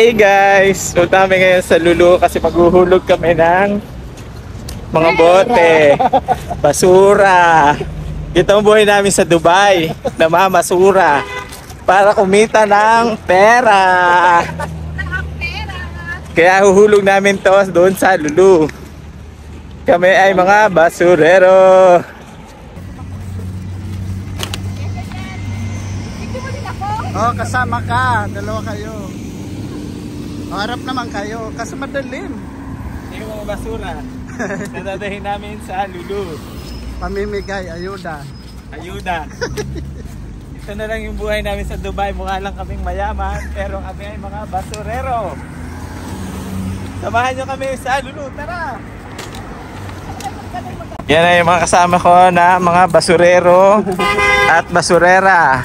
Hey guys! Punta kami ngayon sa Lulu kasi maghuhulog kami ng mga bote, basura. Ito ang buhay namin sa Dubai, namamasura para kumita ng pera. Kaya huhulog namin to doon sa Lulu. Kami ay mga basurero. Oh, kasama ka. Dalawa kayo. Harap naman kayo kasi madalim. Yung mga basura nadadahin namin sa Lulu. Pamimigay, ayuda. Ayuda. Ito na lang yung buhay namin sa Dubai. Mukha lang kaming mayaman, pero kami ay mga basurero. Samahan nyo kami sa Lulu. Tara! Yan ay yung mga kasama ko na mga basurero at basurera.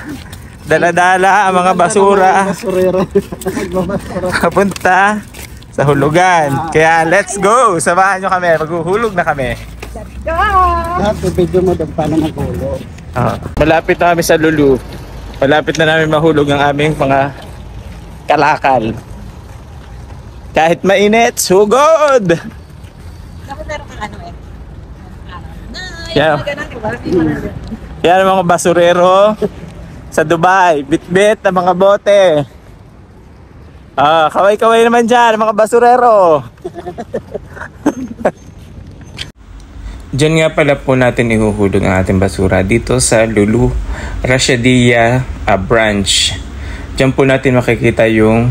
Dala-dala ang mga basura papunta sa hulugan. Kaya let's go! Samahan nyo kami. Maghuhulog na kami. Lahat ng video mo doon paano maghulog. Malapit na kami sa Lulu. Malapit na namin mahulog ang aming mga kalakal. Kahit mainit, sugod! Yan ang mga basurero sa Dubai. Bit-bit na mga bote. Kaway-kaway naman dyan mga basurero. Diyan nga pala po natin ihuhulog ang ating basura dito sa Lulu Rashidiyah branch. Diyan po natin makikita yung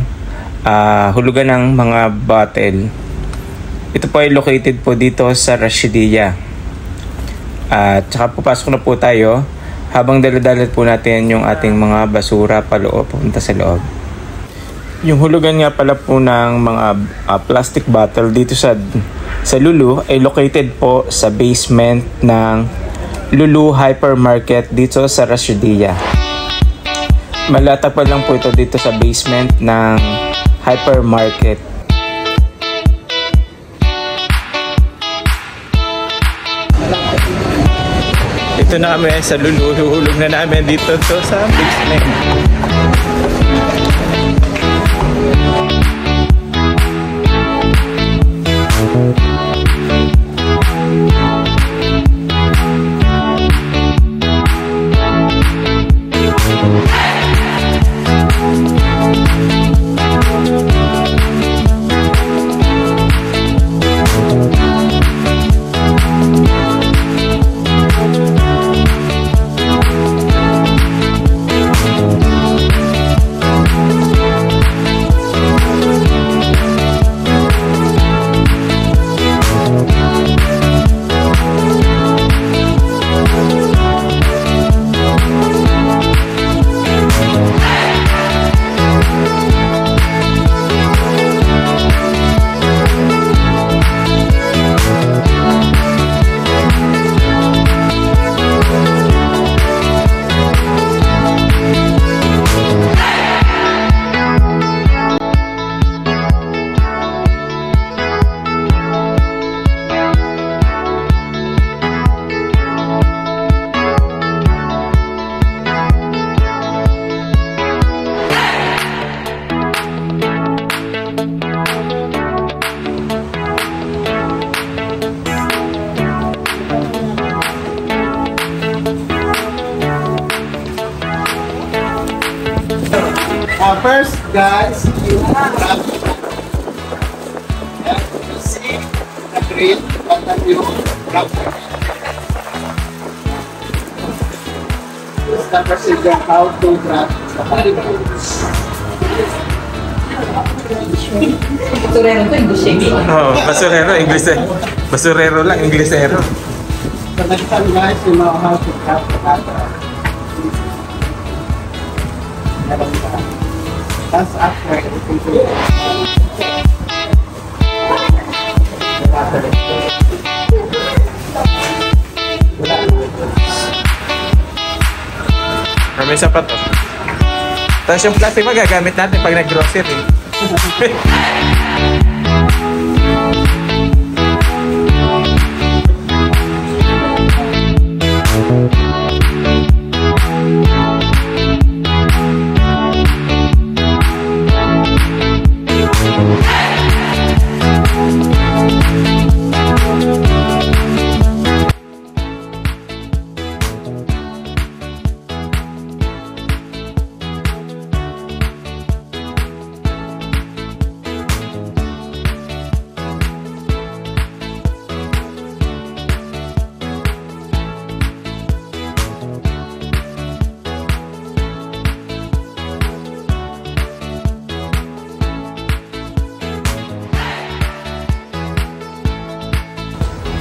hulugan ng mga bottle. Ito po ay located po dito sa Rashidiyah. At saka papasok na po tayo habang dala-dala po natin yung ating mga basura paloob, papunta sa loob. Yung hulugan nga pala po ng mga plastic bottle dito sa Lulu ay located po sa basement ng Lulu Hypermarket dito sa Rashidiyah. Malatagpuan lang po ito dito sa basement ng Hypermarket. Ito na kami sa Lulu. Huhulog na namin dito sa basement. First, guys, you have to see the green and then you grab it. This is the procedure how to grab Basurero to, English. Basurero, English. Basurero lang, Inglesero. So next time, guys, you know how to grab the water. That's after everything. May sapat oh. Tapos yung plastic magagamit natin pag nag-grocery.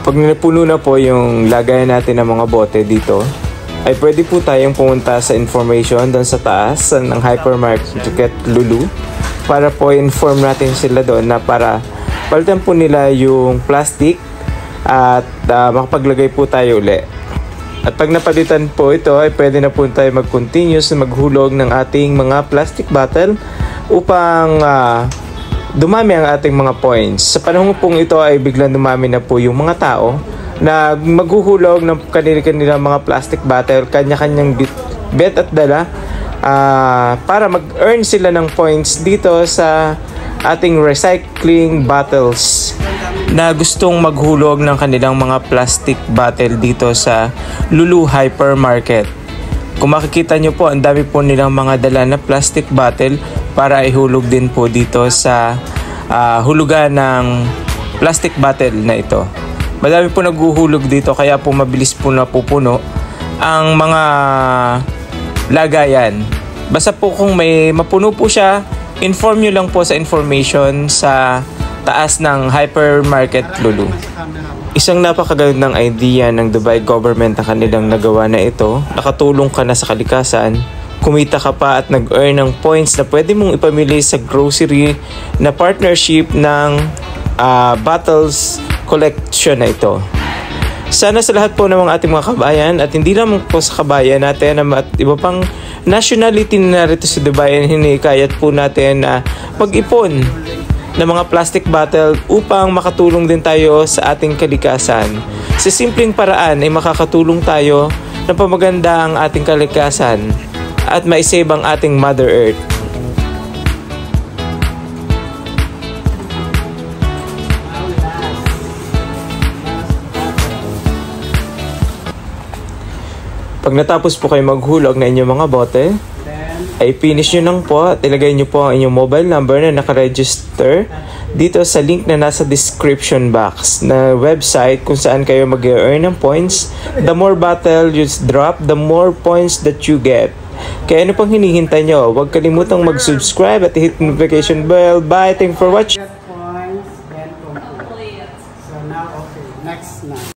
Pag napuno na po yung lagayan natin ng mga bote dito, ay pwede po tayong pumunta sa information doon sa taas ng Hypermarket Lulu para po inform natin sila doon na para palitan po nila yung plastic at makapaglagay po tayo uli. At pag napalitan po ito, ay pwede na po tayo mag-continuous na maghulog ng ating mga plastic bottle upang dumami ang ating mga points. Sa panahon pong ito ay biglang dumami na po yung mga tao na maghuhulog ng kanilang mga plastic bottle, kanya-kanyang bet at dala para mag-earn sila ng points dito sa ating recycling bottles na gustong maghulog ng kanilang mga plastic bottle dito sa Lulu Hypermarket. Kung makikita nyo po, ang dami po nilang mga dala na plastic bottle para ihulog din po dito sa hulugan ng plastic bottle na ito. Madami po naghuhulog dito kaya po mabilis po napupuno ang mga lagayan. Basta po kung may mapuno po siya, inform nyo lang po sa information sa taas ng Hypermarket Lulu. Isang napakagandang idea ng Dubai government na kanilang nagawa na ito. Nakatulong ka na sa kalikasan, kumita ka pa at nag-earn ng points na pwede mong ipamili sa grocery na partnership ng bottles collection na ito. Sana sa lahat po ng mga ating mga kabayan at hindi lang po sa kabayan natin at iba pang nationality na narito sa Dubai, hinikayat po natin na pag-ipon ng mga plastic bottle upang makatulong din tayo sa ating kalikasan. Sa simpleng paraan ay makakatulong tayo na pamaganda ang ating kalikasan at maisave ang ating Mother Earth. Pag natapos po kayo maghulog na inyong mga bote, ay finish nyo lang po at ilagay nyo po ang inyong mobile number na nakaregister dito sa link na nasa description box na website kung saan kayo mag-earn ng points. The more bottle you drop, the more points that you get. Kaya ano pang hinihintay nyo? Huwag kalimutang mag-subscribe at hit notification bell. Bye! Thank you for watching. Points, then complete. So now, okay, next na.